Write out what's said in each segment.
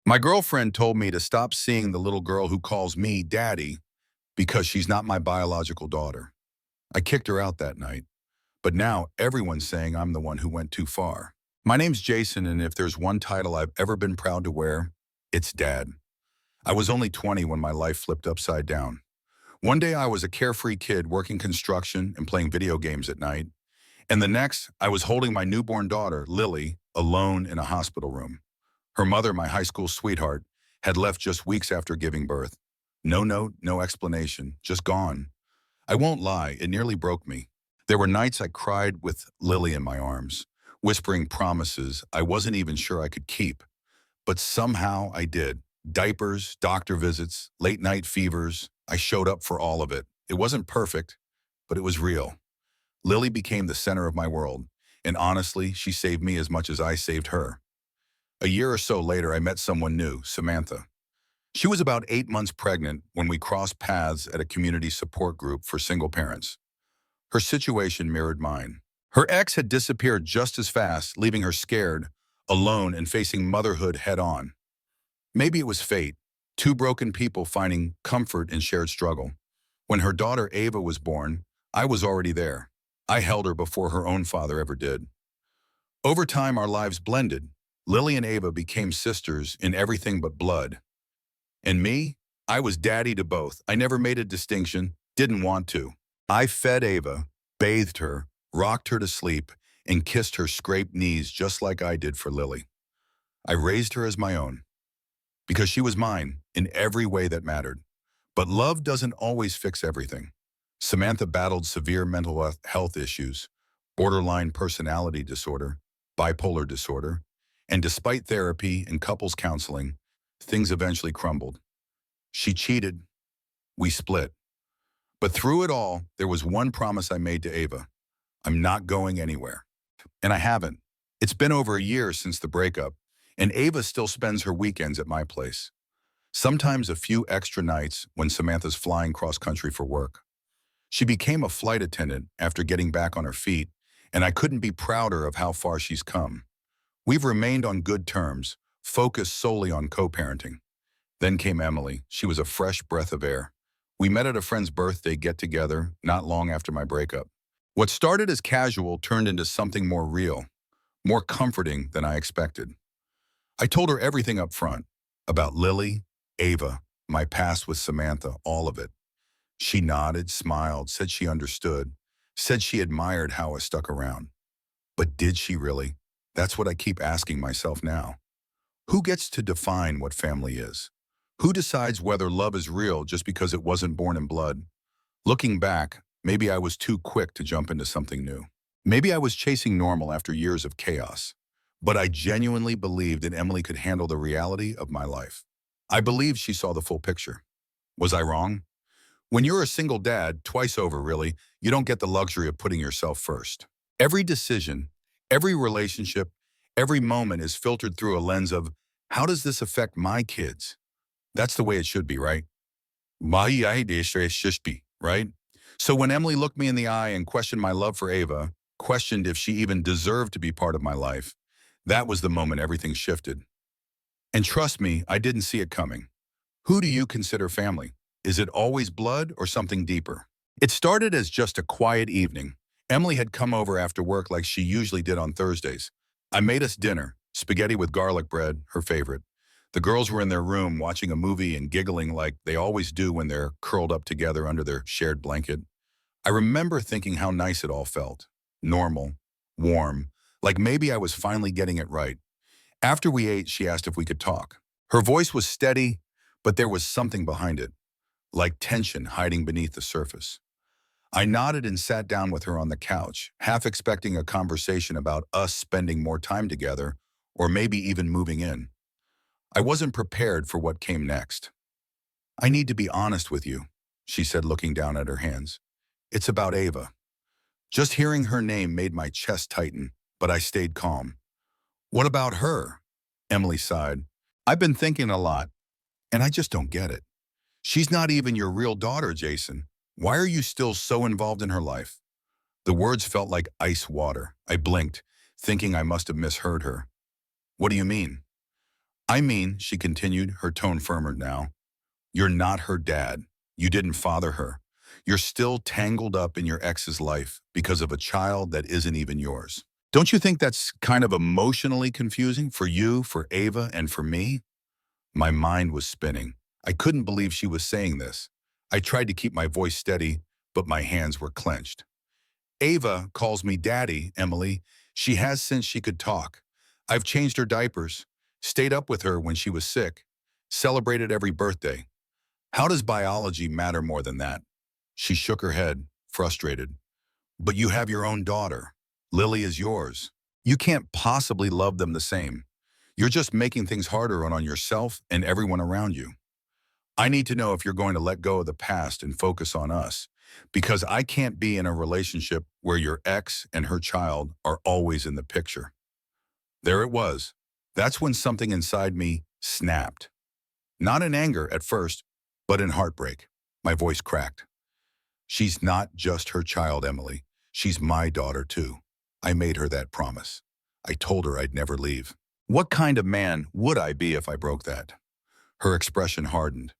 My girlfriend told me to stop seeing the little girl who calls me daddy because she's not my biological daughter. I kicked her out that night, but now everyone's saying I'm the one who went too far. My name's Jason, and if there's one title I've ever been proud to wear, it's Dad. I was only 20 when my life flipped upside down. One day I was a carefree kid working construction and playing video games at night, and the next I was holding my newborn daughter, Lily, alone in a hospital room. Her mother, my high school sweetheart, had left just weeks after giving birth. No note, no explanation, just gone. I won't lie, it nearly broke me. There were nights I cried with Lily in my arms, whispering promises I wasn't even sure I could keep. But somehow I did. Diapers, doctor visits, late night fevers. I showed up for all of it. It wasn't perfect, but it was real. Lily became the center of my world, and honestly, she saved me as much as I saved her. A year or so later, I met someone new, Samantha. She was about 8 months pregnant when we crossed paths at a community support group for single parents. Her situation mirrored mine. Her ex had disappeared just as fast, leaving her scared, alone, and facing motherhood head-on. Maybe it was fate, two broken people finding comfort in shared struggle. When her daughter Ava was born, I was already there. I held her before her own father ever did. Over time, our lives blended. Lily and Ava became sisters in everything but blood. And me? I was daddy to both. I never made a distinction, didn't want to. I fed Ava, bathed her, rocked her to sleep, and kissed her scraped knees just like I did for Lily. I raised her as my own, because she was mine in every way that mattered. But love doesn't always fix everything. Samantha battled severe mental health issues, borderline personality disorder, bipolar disorder, and despite therapy and couples counseling, things eventually crumbled. She cheated. We split. But through it all, there was one promise I made to Ava. I'm not going anywhere. And I haven't. It's been over a year since the breakup, and Ava still spends her weekends at my place. Sometimes a few extra nights when Samantha's flying cross-country for work. She became a flight attendant after getting back on her feet, and I couldn't be prouder of how far she's come. We've remained on good terms, focused solely on co-parenting. Then came Emily. She was a fresh breath of air. We met at a friend's birthday get-together not long after my breakup. What started as casual turned into something more real, more comforting than I expected. I told her everything up front, about Lily, Ava, my past with Samantha, all of it. She nodded, smiled, said she understood, said she admired how I stuck around. But did she really? That's what I keep asking myself now. Who gets to define what family is? Who decides whether love is real just because it wasn't born in blood? Looking back, maybe I was too quick to jump into something new. Maybe I was chasing normal after years of chaos. But I genuinely believed that Emily could handle the reality of my life. I believed she saw the full picture. Was I wrong? When you're a single dad, twice over really, you don't get the luxury of putting yourself first. Every decision, every relationship, every moment is filtered through a lens of, how does this affect my kids? That's the way it should be, right? It should be, right? So when Emily looked me in the eye and questioned my love for Ava, questioned if she even deserved to be part of my life, that was the moment everything shifted. And trust me, I didn't see it coming. Who do you consider family? Is it always blood or something deeper? It started as just a quiet evening. Emily had come over after work like she usually did on Thursdays. I made us dinner, spaghetti with garlic bread, her favorite. The girls were in their room watching a movie and giggling like they always do when they're curled up together under their shared blanket. I remember thinking how nice it all felt. Normal, warm, like maybe I was finally getting it right. After we ate, she asked if we could talk. Her voice was steady, but there was something behind it, like tension hiding beneath the surface. I nodded and sat down with her on the couch, half expecting a conversation about us spending more time together, or maybe even moving in. I wasn't prepared for what came next. I need to be honest with you, she said, looking down at her hands. It's about Ava. Just hearing her name made my chest tighten, but I stayed calm. What about her? Emily sighed. I've been thinking a lot, and I just don't get it. She's not even your real daughter, Jason. Why are you still so involved in her life? The words felt like ice water. I blinked, thinking I must have misheard her. What do you mean? I mean, she continued, her tone firmer now, you're not her dad. You didn't father her. You're still tangled up in your ex's life because of a child that isn't even yours. Don't you think that's kind of emotionally confusing for you, for Ava, and for me? My mind was spinning. I couldn't believe she was saying this. I tried to keep my voice steady, but my hands were clenched. Ava calls me daddy, Emily. She has since she could talk. I've changed her diapers, stayed up with her when she was sick, celebrated every birthday. How does biology matter more than that? She shook her head, frustrated. But you have your own daughter. Lily is yours. You can't possibly love them the same. You're just making things harder on yourself and everyone around you. I need to know if you're going to let go of the past and focus on us, because I can't be in a relationship where your ex and her child are always in the picture. There it was. That's when something inside me snapped. Not in anger at first, but in heartbreak. My voice cracked. She's not just her child, Emily. She's my daughter, too. I made her that promise. I told her I'd never leave. What kind of man would I be if I broke that? Her expression hardened.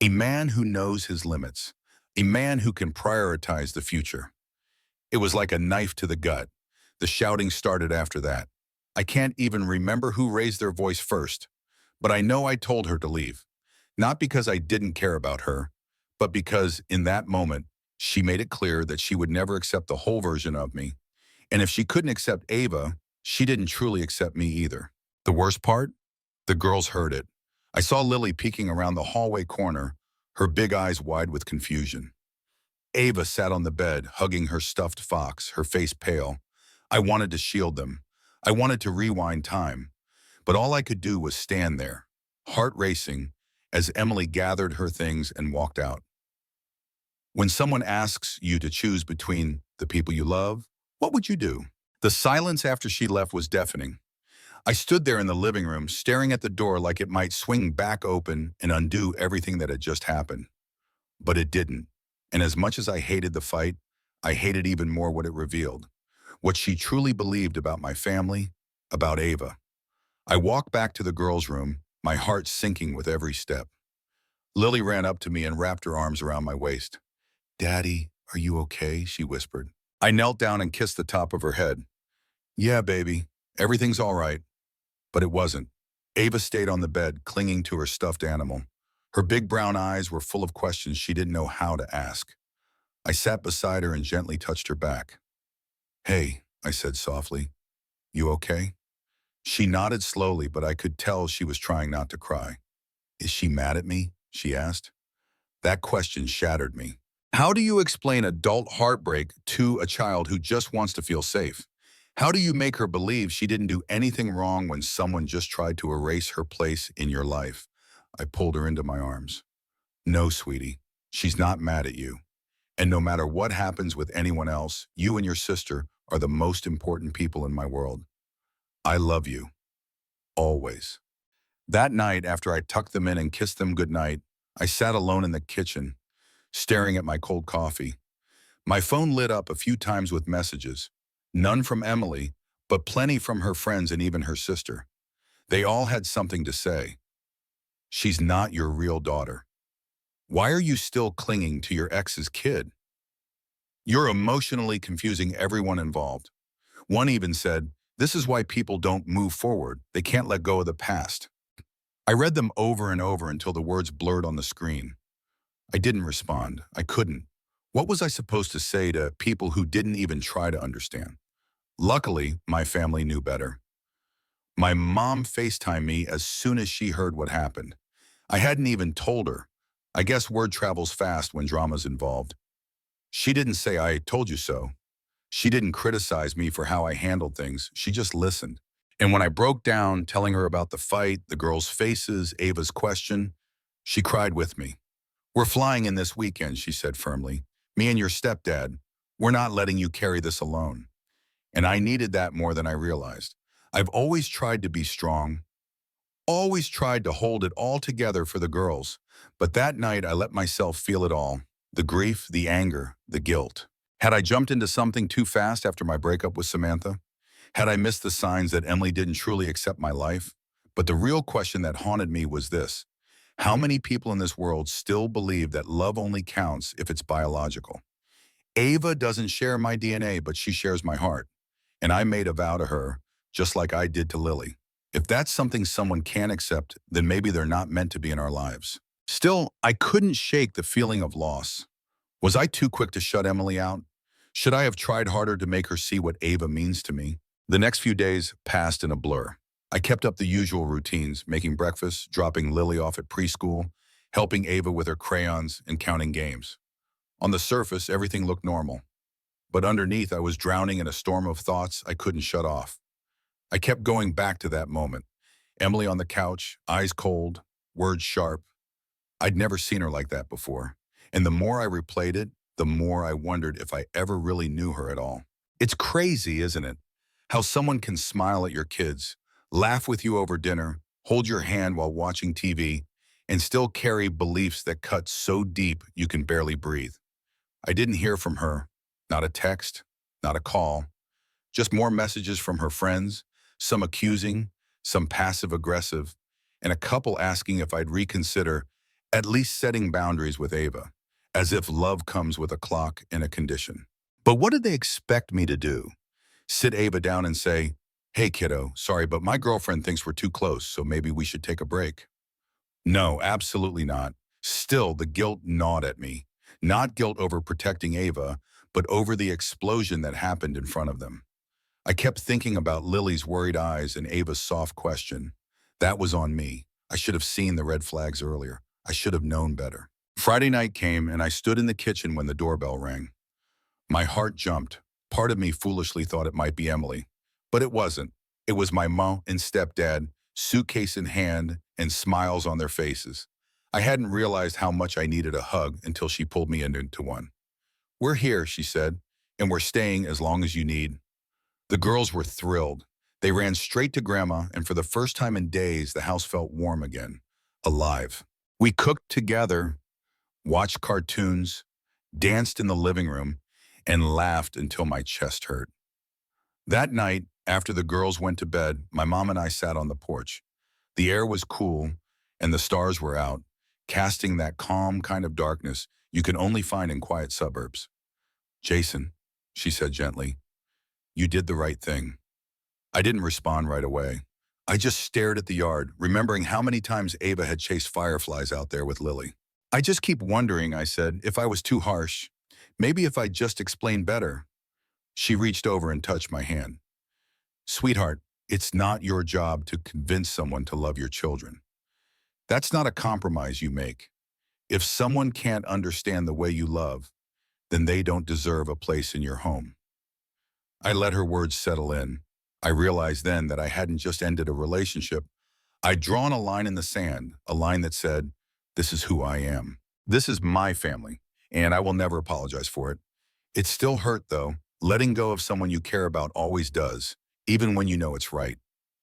A man who knows his limits. A man who can prioritize the future. It was like a knife to the gut. The shouting started after that. I can't even remember who raised their voice first, but I know I told her to leave. Not because I didn't care about her, but because in that moment, she made it clear that she would never accept the whole version of me. And if she couldn't accept Ava, she didn't truly accept me either. The worst part? The girls heard it. I saw Lily peeking around the hallway corner, her big eyes wide with confusion. Ava sat on the bed, hugging her stuffed fox, her face pale. I wanted to shield them. I wanted to rewind time. But all I could do was stand there, heart racing, as Emily gathered her things and walked out. When someone asks you to choose between the people you love, what would you do? The silence after she left was deafening. I stood there in the living room, staring at the door like it might swing back open and undo everything that had just happened. But it didn't. And as much as I hated the fight, I hated even more what it revealed. What she truly believed about my family, about Ava. I walked back to the girls' room, my heart sinking with every step. Lily ran up to me and wrapped her arms around my waist. "Daddy, are you okay?" she whispered. I knelt down and kissed the top of her head. "Yeah, baby, everything's all right." But it wasn't. Ava stayed on the bed, clinging to her stuffed animal. Her big brown eyes were full of questions she didn't know how to ask. I sat beside her and gently touched her back. "Hey," I said softly, "you okay?" She nodded slowly, but I could tell she was trying not to cry. "Is she mad at me?" she asked. That question shattered me. How do you explain adult heartbreak to a child who just wants to feel safe? How do you make her believe she didn't do anything wrong when someone just tried to erase her place in your life? I pulled her into my arms. "No, sweetie, she's not mad at you. And no matter what happens with anyone else, you and your sister are the most important people in my world. I love you. Always." That night, after I tucked them in and kissed them goodnight, I sat alone in the kitchen, staring at my cold coffee. My phone lit up a few times with messages. None from Emily, but plenty from her friends and even her sister. They all had something to say. "She's not your real daughter. Why are you still clinging to your ex's kid? You're emotionally confusing everyone involved." One even said, "This is why people don't move forward. They can't let go of the past." I read them over and over until the words blurred on the screen. I didn't respond. I couldn't. What was I supposed to say to people who didn't even try to understand? Luckily, my family knew better. My mom FaceTimed me as soon as she heard what happened. I hadn't even told her. I guess word travels fast when drama's involved. She didn't say "I told you so." She didn't criticize me for how I handled things. She just listened. And when I broke down, telling her about the fight, the girls' faces, Ava's question, she cried with me. "We're flying in this weekend," she said firmly. "Me and your stepdad. We're not letting you carry this alone." And I needed that more than I realized. I've always tried to be strong, always tried to hold it all together for the girls. But that night I let myself feel it all. The grief, the anger, the guilt. Had I jumped into something too fast after my breakup with Samantha? Had I missed the signs that Emily didn't truly accept my life? But the real question that haunted me was this: how many people in this world still believe that love only counts if it's biological? Ava doesn't share my DNA, but she shares my heart. And I made a vow to her, just like I did to Lily. If that's something someone can't accept, then maybe they're not meant to be in our lives. Still, I couldn't shake the feeling of loss. Was I too quick to shut Emily out? Should I have tried harder to make her see what Ava means to me? The next few days passed in a blur. I kept up the usual routines, making breakfast, dropping Lily off at preschool, helping Ava with her crayons, and counting games. On the surface, everything looked normal. But underneath, I was drowning in a storm of thoughts I couldn't shut off. I kept going back to that moment. Emily on the couch, eyes cold, words sharp. I'd never seen her like that before. And the more I replayed it, the more I wondered if I ever really knew her at all. It's crazy, isn't it? How someone can smile at your kids, laugh with you over dinner, hold your hand while watching TV, and still carry beliefs that cut so deep you can barely breathe. I didn't hear from her, not a text, not a call, just more messages from her friends, some accusing, some passive-aggressive, and a couple asking if I'd reconsider at least setting boundaries with Ava, as if love comes with a clock and a condition. But what did they expect me to do? Sit Ava down and say, "Hey kiddo, sorry, but my girlfriend thinks we're too close, so maybe we should take a break"? No, absolutely not. Still, the guilt gnawed at me. Not guilt over protecting Ava, but over the explosion that happened in front of them. I kept thinking about Lily's worried eyes and Ava's soft question. That was on me. I should have seen the red flags earlier. I should have known better. Friday night came and I stood in the kitchen when the doorbell rang. My heart jumped. Part of me foolishly thought it might be Emily, but it wasn't. It was my mom and stepdad, suitcase in hand and smiles on their faces. I hadn't realized how much I needed a hug until she pulled me into one. "We're here," she said, "and we're staying as long as you need." The girls were thrilled. They ran straight to Grandma, and for the first time in days, the house felt warm again, alive. We cooked together, watched cartoons, danced in the living room, and laughed until my chest hurt. That night, after the girls went to bed, my mom and I sat on the porch. The air was cool, and the stars were out, casting that calm kind of darkness you can only find in quiet suburbs. "Jason," she said gently, "you did the right thing." I didn't respond right away. I just stared at the yard, remembering how many times Ava had chased fireflies out there with Lily. "I just keep wondering," I said, "if I was too harsh. Maybe if I just explained better." She reached over and touched my hand. "Sweetheart, it's not your job to convince someone to love your children. That's not a compromise you make. If someone can't understand the way you love, then they don't deserve a place in your home." I let her words settle in. I realized then that I hadn't just ended a relationship. I'd drawn a line in the sand, a line that said, "This is who I am. This is my family, and I will never apologize for it." It still hurt, though. Letting go of someone you care about always does, even when you know it's right.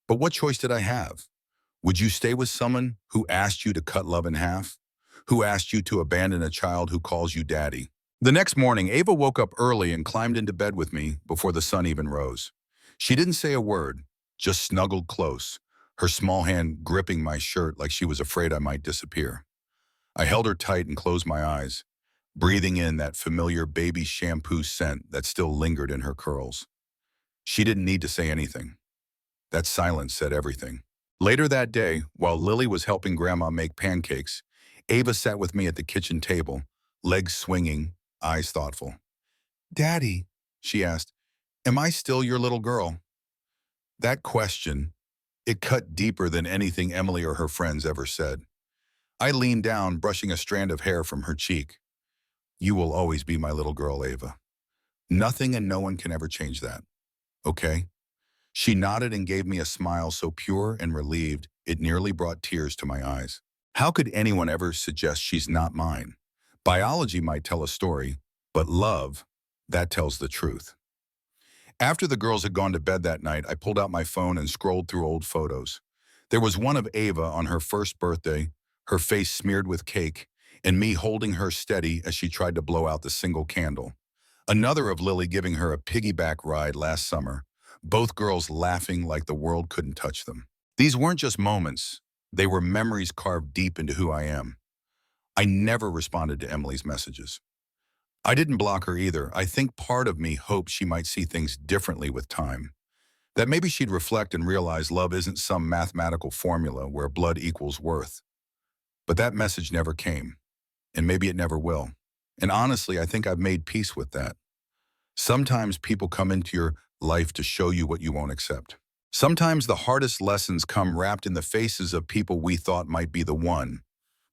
But what choice did I have? Would you stay with someone who asked you to cut love in half? Who asked you to abandon a child who calls you daddy? The next morning, Ava woke up early and climbed into bed with me before the sun even rose. She didn't say a word, just snuggled close, her small hand gripping my shirt like she was afraid I might disappear. I held her tight and closed my eyes, breathing in that familiar baby shampoo scent that still lingered in her curls. She didn't need to say anything. That silence said everything. Later that day, while Lily was helping Grandma make pancakes, Ava sat with me at the kitchen table, legs swinging, eyes thoughtful. "Daddy," she asked, "am I still your little girl?" That question, it cut deeper than anything Emily or her friends ever said. I leaned down, brushing a strand of hair from her cheek. "You will always be my little girl, Ava. Nothing and no one can ever change that. Okay?" She nodded and gave me a smile so pure and relieved it nearly brought tears to my eyes. How could anyone ever suggest she's not mine? Biology might tell a story, but love, that tells the truth. After the girls had gone to bed that night, I pulled out my phone and scrolled through old photos. There was one of Ava on her first birthday, her face smeared with cake, and me holding her steady as she tried to blow out the single candle. Another of Lily giving her a piggyback ride last summer, both girls laughing like the world couldn't touch them. These weren't just moments. They were memories carved deep into who I am. I never responded to Emily's messages. I didn't block her either. I think part of me hoped she might see things differently with time. That maybe she'd reflect and realize love isn't some mathematical formula where blood equals worth. But that message never came, and maybe it never will. And honestly, I think I've made peace with that. Sometimes people come into your life to show you what you won't accept. Sometimes the hardest lessons come wrapped in the faces of people we thought might be the one.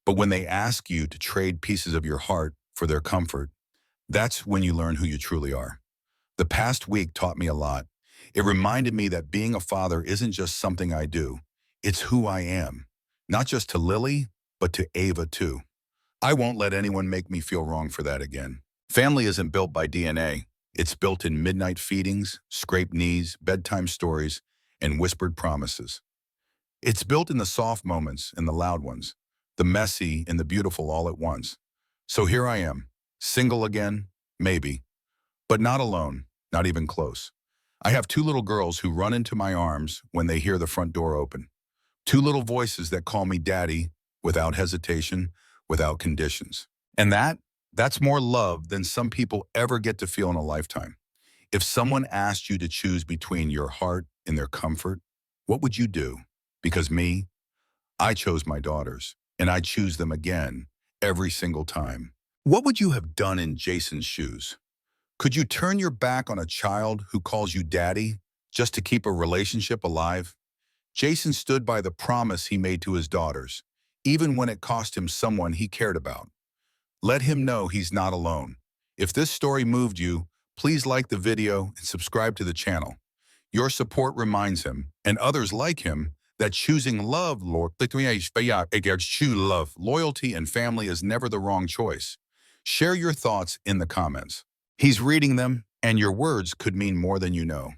But when they ask you to trade pieces of your heart for their comfort, that's when you learn who you truly are. The past week taught me a lot. It reminded me that being a father isn't just something I do. It's who I am. Not just to Lily, but to Ava too. I won't let anyone make me feel wrong for that again. Family isn't built by DNA. It's built in midnight feedings, scraped knees, bedtime stories, and whispered promises. It's built in the soft moments and the loud ones, the messy and the beautiful all at once. So here I am, single again, maybe, but not alone, not even close. I have two little girls who run into my arms when they hear the front door open. Two little voices that call me daddy without hesitation, without conditions. And that's more love than some people ever get to feel in a lifetime. If someone asked you to choose between your heart and their comfort, what would you do? Because me, I chose my daughters, and I choose them again every single time. What would you have done in Jason's shoes? Could you turn your back on a child who calls you daddy just to keep a relationship alive? Jason stood by the promise he made to his daughters, even when it cost him someone he cared about. Let him know he's not alone. If this story moved you, please like the video and subscribe to the channel. Your support reminds him, and others like him, that choosing love, loyalty, and family is never the wrong choice. Share your thoughts in the comments. He's reading them, and your words could mean more than you know.